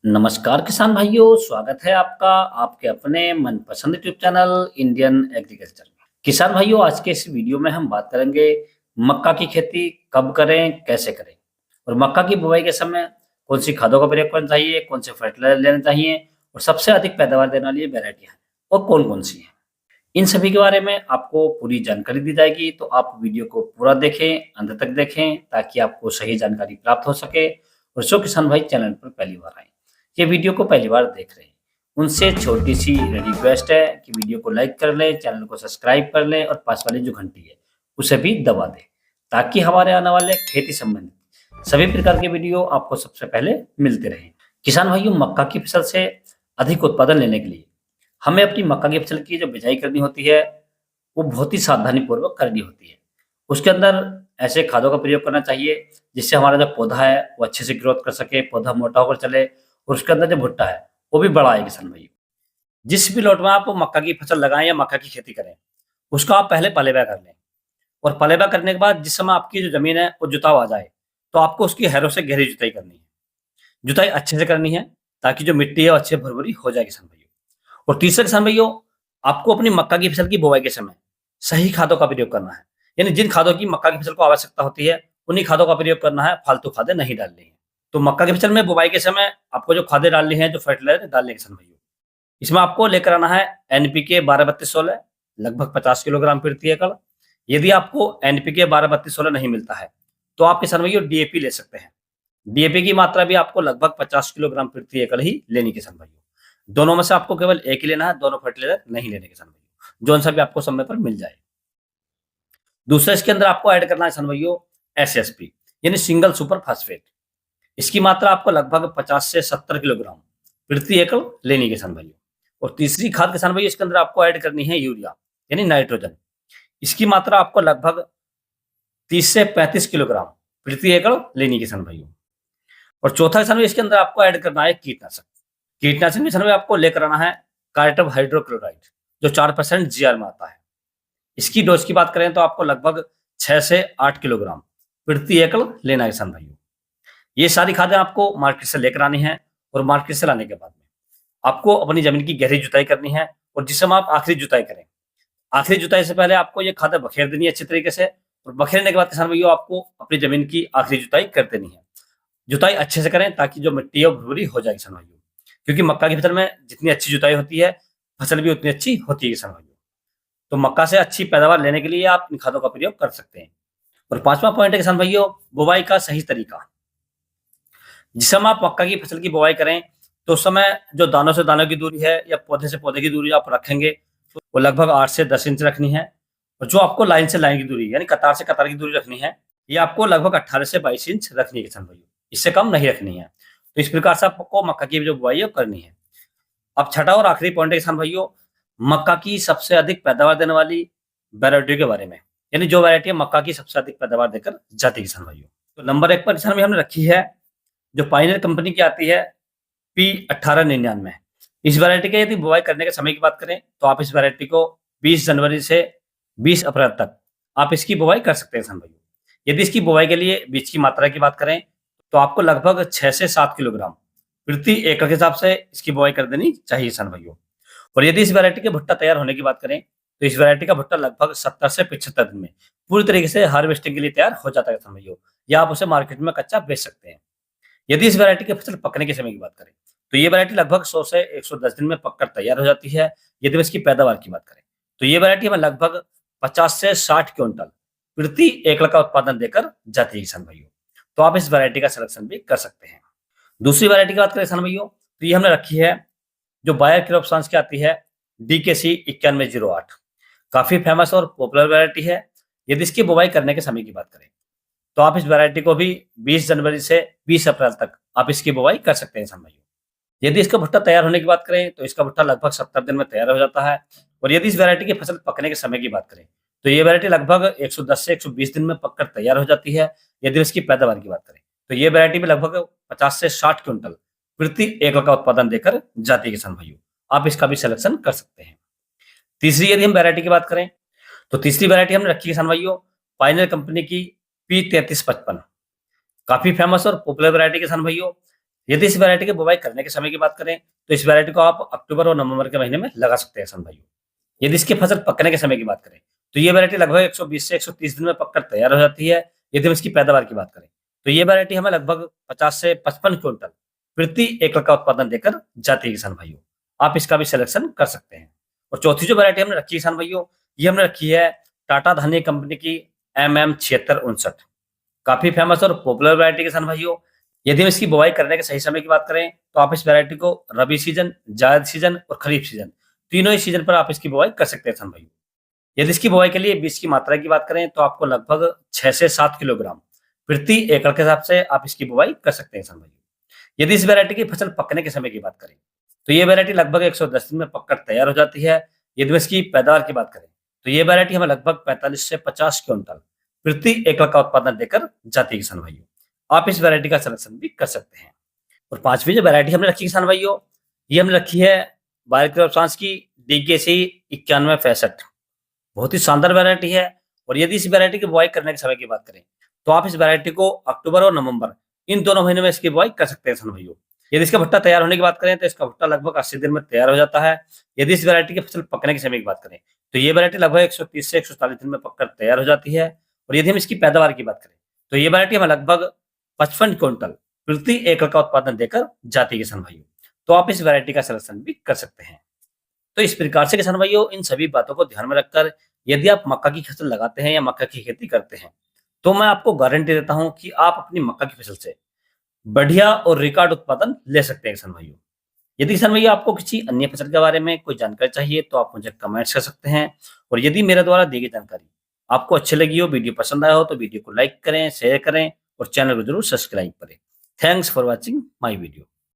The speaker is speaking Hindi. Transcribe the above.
नमस्कार किसान भाइयों, स्वागत है आपका आपके अपने मनपसंद यूट्यूब चैनल इंडियन एग्रीकल्चर में। किसान भाइयों, आज के इस वीडियो में हम बात करेंगे मक्का की खेती कब करें, कैसे करें और मक्का की बुवाई के समय कौन सी खादों का प्रयोग करना चाहिए, कौन से फर्टिलाइजर लेना चाहिए और सबसे अधिक पैदावार देने वाली वेरायटियां हैं और कौन-कौन सी हैं। इन सभी के बारे में आपको पूरी जानकारी दी जाएगी, तो आप वीडियो को पूरा देखें, अंत तक देखें ताकि आपको सही जानकारी प्राप्त हो सके। और जो किसान भाई चैनल पर पहली बार आए, ये वीडियो को पहली बार देख रहे हैं, उनसे छोटी-सी रिक्वेस्ट है कि वीडियो को लाइक कर लें, चैनल को सब्सक्राइब कर लें और पास वाली जो घंटी है, उसे भी दबा दें, ताकि हमारे आने वाले खेती संबंधित सभी प्रकार के वीडियो आपको सबसे पहले मिलते रहें। किसान भाइयों, मक्का की फसल से अधिक उत्पादन लेने के लिए हमें अपनी मक्का की फसल की जो बिजाई करनी होती है, वो बहुत ही सावधानीपूर्वक करनी होती है। उसके अंदर ऐसे खादों का प्रयोग करना चाहिए, जिससे हमारा जो पौधा है, वो अच्छे से ग्रोथ कर सके, पौधा मोटा होकर चले और उसके अंदर जो भुट्टा है, वो भी बड़ा आए किसान भाइयों। जिस भी लॉट में आप मक्का की फसल लगाएँ या मक्का की खेती करें, उसका आप पहले पलेबा कर लें और पलेबा करने के बाद जिस समय आपकी जो ज़मीन है, वो जुताव आ जाए, तो आपको उसकी हैरों से गहरी जुताई करनी है। जुताई अच्छे से करनी है, ताकि जो मिट्टी है, वो अच्छे भुरभुरी हो जाए किसान भाइयों। और तीसरा किसान भाइयों, आपको अपनी मक्का की फसल की बुवाई के समय सही खादों का प्रयोग करना है। यानी जिन खादों की मक्का की फसल को आवश्यकता होती है, उन्हीं खादों का प्रयोग करना है, फालतू खादें नहीं डालनी है। तो मक्का की फसल में बुवाई के समय आपको जो खादें डालनी है, जो फर्टिलाइजर डालने हैं किसान भाइयों, इसमें आपको लेकर आना है एनपीके 12-32-16 लगभग 50 किलोग्राम प्रति एकड़। यदि आपको एनपीके 12-32-16 नहीं मिलता है, तो आप किसान भाइयों डीएपी ले सकते हैं। डीएपी की मात्रा भी आपको लगभग 50 किलोग्राम प्रति एकड़ ही लेनी है किसान भाइयों। दोनों में से आपको केवल एक ही लेना है, दोनों फर्टिलाइजर नहीं लेने किसान भाइयों, जौन सा भी आपको समय पर मिल जाए। दूसरा इसके अंदर आपको ऐड करना है किसान भाइयों एसएसपी यानी सिंगल सुपर फास्फेट। इसकी मात्रा आपको लगभग 50 से 70 किलोग्राम प्रति एकड़ लेनी है किसान भाइयों। और तीसरी खाद किसान भाइयों, इसके अंदर आपको ऐड करनी है यूरिया यानी नाइट्रोजन। इसकी मात्रा आपको लगभग 30 से 35 किलोग्राम प्रति एकड़ लेनी है किसान भाइयों। और चौथा किसान भाई, इसके अंदर आपको ऐड करना है कीटनाशक। कीटनाशक किसान भाई आपको लेकर आना है कार्टब हाइड्रोक्लोराइड, जो 4% जीआर में आता है। इसकी डोज की बात करें तो आपको लगभग 6 से 8 किलोग्राम प्रति एकड़ लेना है किसान भाइयों। ये सारी खादें आपको मार्केट से लेकर आनी है और मार्केट से लाने के बाद में आपको अपनी जमीन की गहरी जुताई करनी है। और जिस समय आप आखिरी जुताई करें, आखिरी जुताई से पहले आपको ये खादें बखेर देनी है अच्छी तरीके से। और बखेरने के बाद किसान भाइयों, आपको अपनी जमीन की आखिरी जुताई कर देनी है। जुताई अच्छे से करें ताकि जो मिट्टी है वो भुरभुरी हो जाए किसान भाइयों, क्योंकि मक्का की फसल में जितनी अच्छी जुताई होती है, फसल भी उतनी अच्छी होती है किसान भाइयों। तो मक्का से अच्छी पैदावार लेने के लिए आप इन खादों का प्रयोग कर सकते हैं। और पांचवा पॉइंट है किसान भाइयों, बुवाई का सही तरीका। जिस समय आप मक्का की फसल की बुवाई करें, तो उस समय जो दानों से दानों की दूरी है या पौधे से पौधे की दूरी आप रखेंगे, तो वो लगभग 8 से 10 इंच रखनी है। और जो आपको लाइन से लाइन की दूरी यानी कतार से कतार की दूरी रखनी है, ये आपको लगभग 18 से 22 इंच रखनी है किसान भाइयों, इससे कम नहीं रखनी है। तो इस प्रकार से आपको मक्का की जो बुवाई है करनी है। अब छठा और आखिरी पॉइंट है किसान भाइयों, मक्का की सबसे अधिक पैदावार देने वाली वैरायटी के बारे में, यानी जो वैरायटी मक्का की सबसे अधिक पैदावार देकर जाती है किसान भाइयों। तो नंबर 1 पर किसान भाई हमने रखी है जो पायनियर कंपनी की आती है P1899। इस वैरायटी के यदि बुवाई करने के समय की बात करें, तो आप इस वैरायटी को 20 जनवरी से 20 अप्रैल तक आप इसकी बुवाई कर सकते हैं किसान भाइयों। यदि इसकी बुवाई के लिए बीज की मात्रा की बात करें, तो आपको लगभग 6 से 7 किलोग्राम प्रति एकड़ के हिसाब से इसकी बुवाई कर देनी चाहिए किसान भाइयों। और यदि इस वैरायटी के भुट्टा तैयार होने की बात करें, तो इस वैरायटी का भुट्टा लगभग 70 से 75 दिन में पूरी तरीके से हार्वेस्टिंग के लिए तैयार हो जाता है किसान भाइयों, या आप उसे मार्केट में कच्चा बेच सकते हैं। यदि इस वैरायटी की फसल पकने के समय की बात करें, तो ये वैरायटी लगभग 100 से 110 दिन में पककर तैयार हो जाती है। यदि इसकी पैदावार की बात करें, तो ये वैरायटी हमें लगभग 50 से 60 क्विंटल प्रति एकड़ का उत्पादन देकर जाती है किसान भाइयों। तो आप इस वैरायटी का सिलेक्शन भी कर सकते हैं। दूसरी वैरायटी की बात करें किसान भाइयों, तो ये हमने रखी है जो बायर क्रॉपसांस की आती है DKC 9108। काफी फेमस और पॉपुलर वैरायटी है। यदि इसकी बुवाई करने के समय की बात करें, तो आप इस वैरायटी को भी 20 जनवरी से 20 अप्रैल तक आप इसकी बुवाई कर सकते हैं किसान भाइयों। यदि इसका भुट्टा तैयार होने की बात करें, तो इसका भुट्टा लगभग 70 दिन में तैयार हो जाता है। और यदि इस वैरायटी की फसल पकने के समय की बात करें, तो ये वैरायटी लगभग 110 से 120 दिन में पककर तैयार हो जाती है। यदि इसकी पैदावार की बात करें, तो ये वैरायटी भी लगभग 50 से 60 क्विंटल प्रति एकड़ का उत्पादन देकर जाती है किसान भाइयों। आप इसका भी सिलेक्शन कर सकते हैं। तीसरी यदि हम वैरायटी की बात करें, तो तीसरी वैरायटी हमने रखी है किसान भाइयों पायनियर कंपनी की P3355। काफी फेमस और पॉपुलर वैरायटी किसान भाइयों। यदि इस वैरायटी की बुवाई करने के समय की बात करें तो इस वैरायटी को आप अक्टूबर और नवंबर के महीने में लगा सकते हैं किसान भाइयों। यदि इसकी फसल पकने के समय की बात करें तो ये वैरायटी लगभग 120 से 130 दिन में पककर तैयार हो जाती है। यदि हम इसकी पैदावार की बात करें तो ये वैरायटी हमें लगभग 50 से 55 क्विंटल प्रति एकड़ का उत्पादन देकर जाती है किसान भाइयों। आप इसका भी सिलेक्शन कर सकते हैं। और चौथी जो वैरायटी हमने रखी है किसान भाइयों, ये हमने रखी है टाटा धान्य कंपनी की MM7659। काफी फेमस और पॉपुलर वैरायटी किसान भाइयों। यदि हम इसकी बुवाई करने के सही समय की बात करें तो आप इस वैरायटी को रबी सीजन, जायद सीजन और खरीफ सीजन तीनों ही सीजन पर आप इसकी बुवाई कर सकते हैं किसान भाइयों। यदि इसकी बुवाई के लिए बीज की मात्रा की बात करें तो आपको लगभग 6 से 7 किलोग्राम प्रति एकड़ के हिसाब से आप इसकी बुवाई कर सकते हैं किसान भाइयों। यदि इस वैरायटी की फसल पकने के समय की बात करें तो ये वैरायटी लगभग 110 दिन में पककर तैयार हो जाती है। यदि हम इसकी पैदावार की बात करें तो ये वैरायटी हमें लगभग 45 से 50 क्विंटल प्रति एकड़ का उत्पादन देकर जाती है किसान भाइयों। आप इस वैरायटी का सिलेक्शन भी कर सकते हैं। और पांचवी जो वैरायटी हमने रखी किसान भाइयों, ये हमने रखी है बायोक्रॉप्स की DKC 9165। बहुत ही शानदार वैरायटी है। और यदि इस वैरायटी की बुआई करने के समय की बात करें तो आप इस वैरायटी को अक्टूबर और नवंबर इन दोनों महीनों में इसकी बुआई कर सकते हैं किसान भाइयों। यदि इसका भुट्टा तैयार होने की बात करें तो इसका भुट्टा लगभग 80 दिन में तैयार हो जाता है। यदि इस वैरायटी की फसल पकने के समय की बात करें तो ये वैरायटी लगभग 130 से 140 दिन में पककर तैयार हो जाती है। और यदि हम इसकी पैदावार की बात करें तो ये वैरायटी हमें लगभग 55 क्विंटल प्रति एकड़ का उत्पादन देकर जाती है किसान भाइयों। तो आप इस वैरायटी का सिलेक्शन भी कर सकते हैं। तो इस प्रकार से किसान भाइयों इन सभी बातों को ध्यान में रखकर यदि आप मक्का की फसल लगाते हैं या मक्का की खेती करते हैं तो मैं आपको गारंटी देता हूं कि आप अपनी मक्का की फसल से बढ़िया और रिकॉर्ड उत्पादन ले सकते हैं किसान भाइयों। यदि किसान भैया आपको किसी अन्य फसल के बारे में कोई जानकारी चाहिए तो आप मुझे कमेंट्स कर सकते हैं। और यदि मेरे द्वारा दी गई जानकारी आपको अच्छी लगी हो, वीडियो पसंद आया हो तो वीडियो को लाइक करें, शेयर करें और चैनल को जरूर सब्सक्राइब करें। Thanks for watching my video.